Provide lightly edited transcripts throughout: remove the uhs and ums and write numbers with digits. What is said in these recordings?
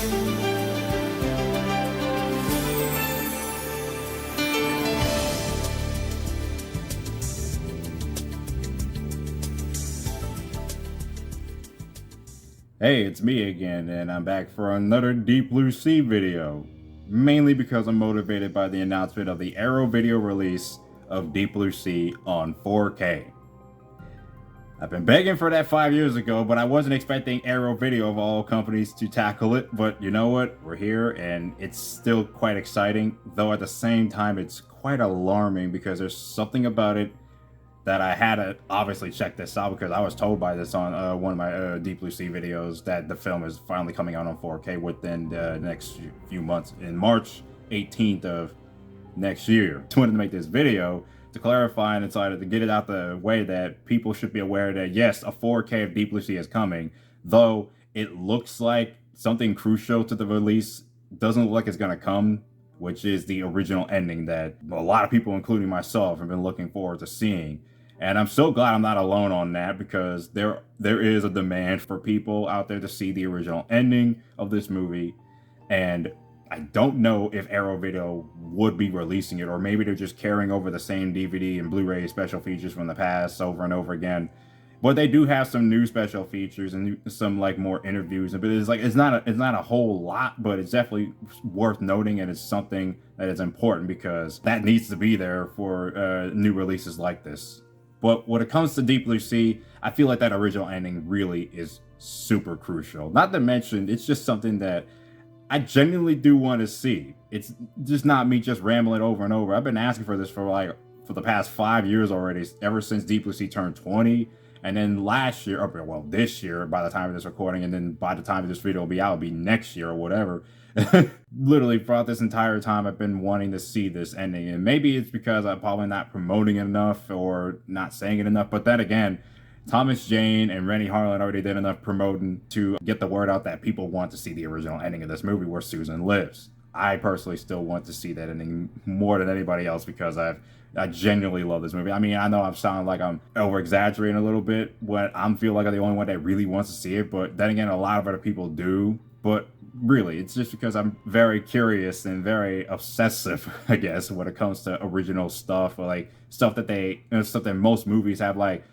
Hey, it's me again, and I'm back for another Deep Blue Sea video. Mainly because I'm motivated by the announcement of the Arrow video release of Deep Blue Sea on 4K. I've been begging for that 5 years ago, but I wasn't expecting Arrow Video of all companies to tackle it. But you know what? We're here, and it's still quite exciting, though at the same time it's quite alarming because there's something about it that I had to obviously check this out because I was told by this on one of my Deep Blue Sea videos that the film is finally coming out on 4K within the next few months, in March 18th of next year. I wanted to make this video to clarify and decided to get it out the way that people should be aware that yes, a 4K of Deep Blue Sea is coming, though it looks like something crucial to the release doesn't look like it's gonna come, which is the original ending that a lot of people, including myself, have been looking forward to seeing. And I'm so glad I'm not alone on that, because there is a demand for people out there to see the original ending of this movie. And I don't know if Arrow Video would be releasing it, or maybe they're just carrying over the same DVD and Blu-ray special features from the past over and over again. But they do have some new special features and some like more interviews. But it's not a whole lot, but it's definitely worth noting, and it's something that is important because that needs to be there for new releases like this. But when it comes to Deep Blue Sea, I feel like that original ending really is super crucial. Not to mention, it's just something that I genuinely do want to see. It's just not me just rambling over and over. I've been asking for this for the past 5 years already, ever since Deep Blue Sea turned 20. And then last year, or well, this year by the time of this recording, and then by the time this video will be out, it'll be next year or whatever. Literally throughout this entire time, I've been wanting to see this ending. And maybe it's because I'm probably not promoting it enough or not saying it enough. But then again, Thomas Jane and Rennie Harlan already did enough promoting to get the word out that people want to see the original ending of this movie where Susan lives. I personally still want to see that ending more than anybody else because I genuinely love this movie. I mean, I know I'm sounding like I'm over-exaggerating a little bit when I feel like I'm the only one that really wants to see it, but then again, a lot of other people do. But really, it's just because I'm very curious and very obsessive, I guess, when it comes to original stuff, or like stuff that most movies have, like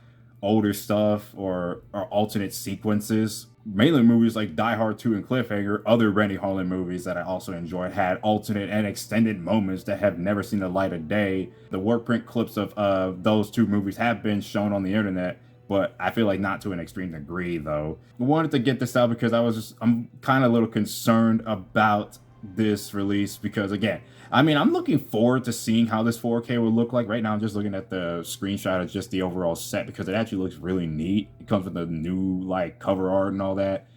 older stuff or alternate sequences. Mainly movies like Die Hard 2 and Cliffhanger, other Rennie Harlan movies that I also enjoyed, had alternate and extended moments that have never seen the light of day. The work print clips of those two movies have been shown on the internet, but I feel like not to an extreme degree, though. I wanted to get this out because I'm kind of a little concerned about this release because, again, I mean, I'm looking forward to seeing how this 4K will look like. Right now, I'm just looking at the screenshot of just the overall set because it actually looks really neat. It comes with the new, like, cover art and all that.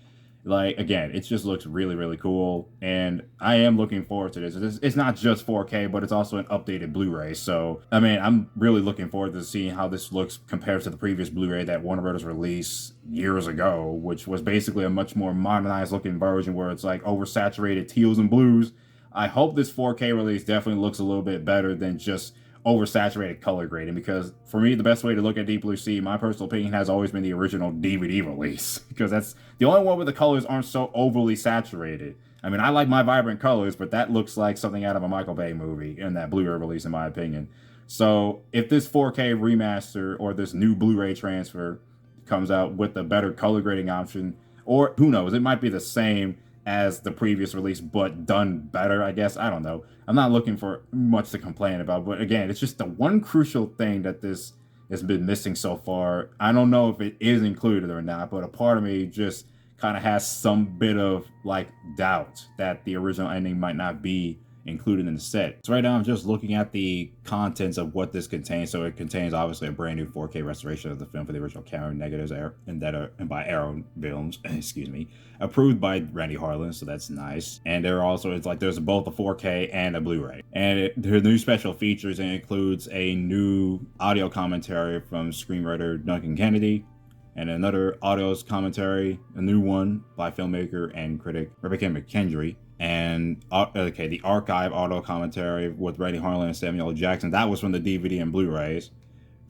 Like, again, it just looks really, really cool. And I am looking forward to this. It's not just 4K, but it's also an updated Blu-ray. So, I mean, I'm really looking forward to seeing how this looks compared to the previous Blu-ray that Warner Brothers released years ago, which was basically a much more modernized looking version where it's like oversaturated teals and blues. I hope this 4K release definitely looks a little bit better than just oversaturated color grading, because for me, the best way to look at Deep Blue Sea, my personal opinion, has always been the original DVD release, because that's the only one where the colors aren't so overly saturated. I mean, I like my vibrant colors, but that looks like something out of a Michael Bay movie in that Blu-ray release, in my opinion. So if this 4K remaster or this new Blu-ray transfer comes out with a better color grading option, or who knows, it might be the same as the previous release but done better, I guess. I don't know. I'm not looking for much to complain about, but again, it's just the one crucial thing that this has been missing so far. I don't know if it is included or not, but a part of me just kind of has some bit of like doubt that the original ending might not be included in the set. So right now I'm just looking at the contents of what this contains. So it contains obviously a brand new 4K restoration of the film for the original camera negatives and by Arrow Films, excuse me, approved by Rennie Harlan, so that's nice. And there's both a 4K and a Blu-ray. And the new special features includes a new audio commentary from screenwriter Duncan Kennedy, and another audio commentary, a new one by filmmaker and critic Rebecca McKendry. And the archive audio commentary with Rennie Harlan and Samuel L. Jackson. That was from the DVD and Blu-rays.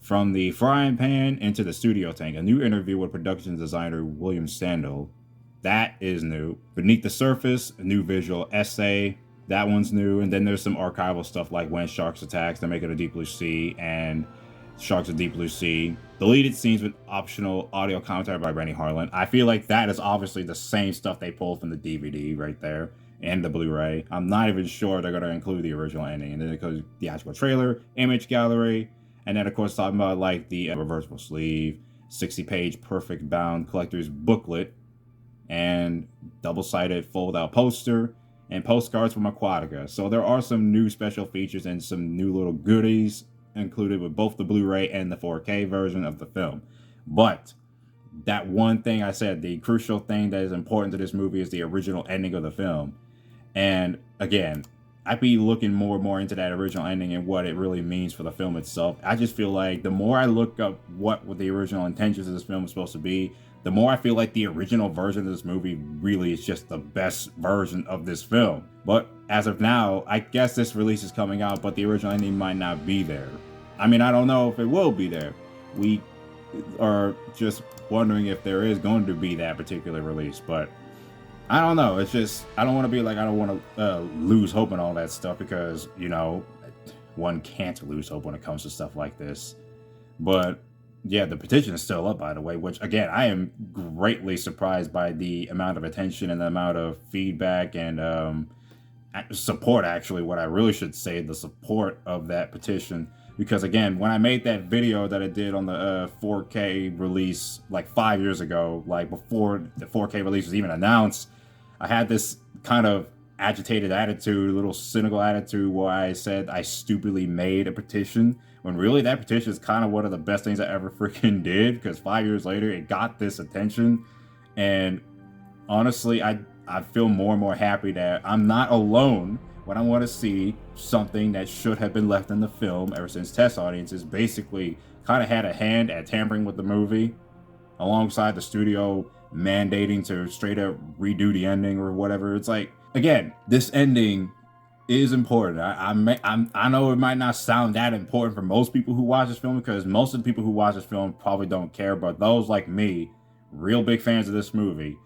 From the frying pan into the studio tank, a new interview with production designer William Sandel. That is new. Beneath the Surface, a new visual essay. That one's new. And then there's some archival stuff like When Sharks Attacks, They Make It a Deep Blue Sea, and Sharks of Deep Blue Sea. Deleted scenes with optional audio commentary by Rennie Harlan. I feel like that is obviously the same stuff they pulled from the DVD right there and the Blu-ray. I'm not even sure they're going to include the original ending. And then it goes the actual trailer, image gallery, and then of course talking about like the reversible sleeve, 60-page perfect bound collector's booklet, and double-sided fold-out poster, and postcards from Aquatica. So there are some new special features and some new little goodies included with both the Blu-ray and the 4K version of the film. But that one thing I said, the crucial thing that is important to this movie is the original ending of the film. And again, I'd be looking more and more into that original ending and what it really means for the film itself. I just feel like the more I look up what the original intentions of this film is supposed to be, the more I feel like the original version of this movie really is just the best version of this film. But as of now, I guess this release is coming out, but the original ending might not be there. I mean, I don't know if it will be there. We are just wondering if there is going to be that particular release, but I don't know. It's just, I don't want to be like, I don't want to lose hope and all that stuff because, you know, one can't lose hope when it comes to stuff like this. But yeah, the petition is still up, by the way, which again, I am greatly surprised by the amount of attention and the amount of feedback and support, actually, what I really should say, the support of that petition. Because again, when I made that video that I did on the 4K release like 5 years ago, like before the 4K release was even announced, I had this kind of agitated attitude, a little cynical attitude where I said I stupidly made a petition, when really that petition is kind of one of the best things I ever freaking did, because 5 years later it got this attention. And honestly, I feel more and more happy that I'm not alone when I want to see something that should have been left in the film ever since test audiences basically kind of had a hand at tampering with the movie, alongside the studio mandating to straight up redo the ending or whatever. It's like, again, this ending is important. I know it might not sound that important for most people who watch this film, because most of the people who watch this film probably don't care, but those like me, real big fans of this movie,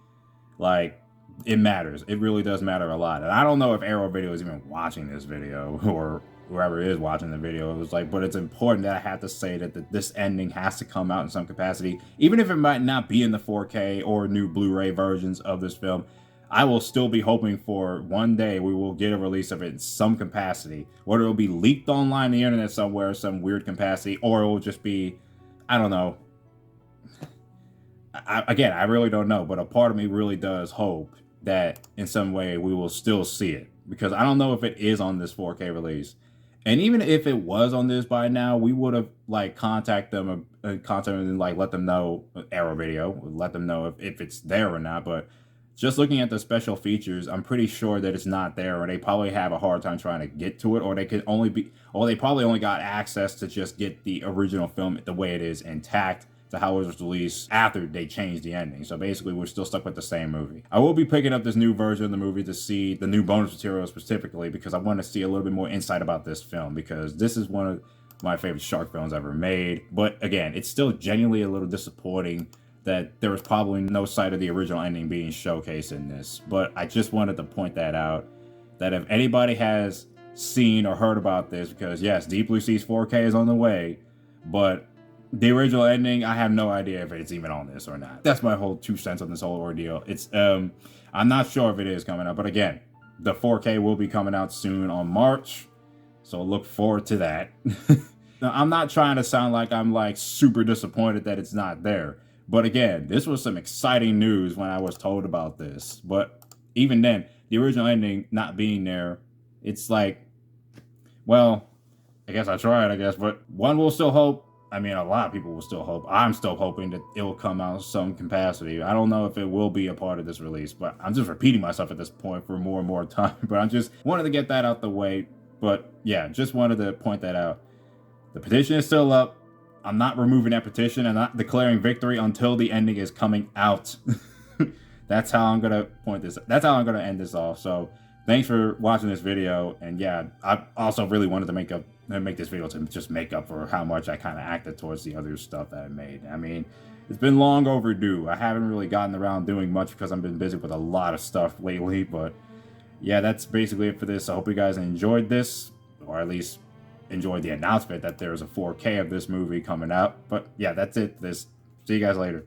like, it matters. It really does matter a lot. And I don't know if Arrow Video is even watching this video, or whoever is watching the video. It was like, but it's important that I have to say that this ending has to come out in some capacity. Even if it might not be in the 4K or new Blu-ray versions of this film, I will still be hoping for one day we will get a release of it in some capacity. Whether it will be leaked online on the internet somewhere, some weird capacity, or it will just be, I don't know. Again, I really don't know, but a part of me really does hope that in some way we will still see it, because I don't know if it is on this 4K release. And even if it was on this by now, we would have like contacted them and like let them know, Arrow Video, let them know if it's there or not. But just looking at the special features, I'm pretty sure that it's not there, or they probably have a hard time trying to get to it, or they probably only got access to just get the original film the way it is intact, to how it was released after they changed the ending. So basically, we're still stuck with the same movie. I will be picking up this new version of the movie to see the new bonus material specifically, because I want to see a little bit more insight about this film, because this is one of my favorite shark films ever made. But again, it's still genuinely a little disappointing that there was probably no sight of the original ending being showcased in this. But I just wanted to point that out, that if anybody has seen or heard about this, because yes, Deep Blue Sea's 4K is on the way, but the original ending, I have no idea if it's even on this or not. That's my whole 2 cents on this whole ordeal. It's I'm not sure if it is coming out, but again, the 4K will be coming out soon on March, so look forward to that. Now, I'm not trying to sound like I'm like super disappointed that it's not there, but again, this was some exciting news when I was told about this. But even then, the original ending not being there, it's like, well, I guess I tried, but one will still hope. I mean, a lot of people will still hope. I'm still hoping that it will come out in some capacity. I don't know if it will be a part of this release, but I'm just repeating myself at this point for more and more time. But I just wanted to get that out the way. But yeah, just wanted to point that out. The petition is still up. I'm not removing that petition and not declaring victory until the ending is coming out. That's how I'm going to point this. That's how I'm going to end this off. So thanks for watching this video. And yeah, I also really wanted to make this video to just make up for how much I kind of acted towards the other stuff that I made. I mean, It's been long overdue. I haven't really gotten around doing much because I've been busy with a lot of stuff lately, but yeah, that's basically it for this. I hope you guys enjoyed this, or at least enjoyed the announcement that there's a 4K of this movie coming out. But yeah, that's it. See you guys later.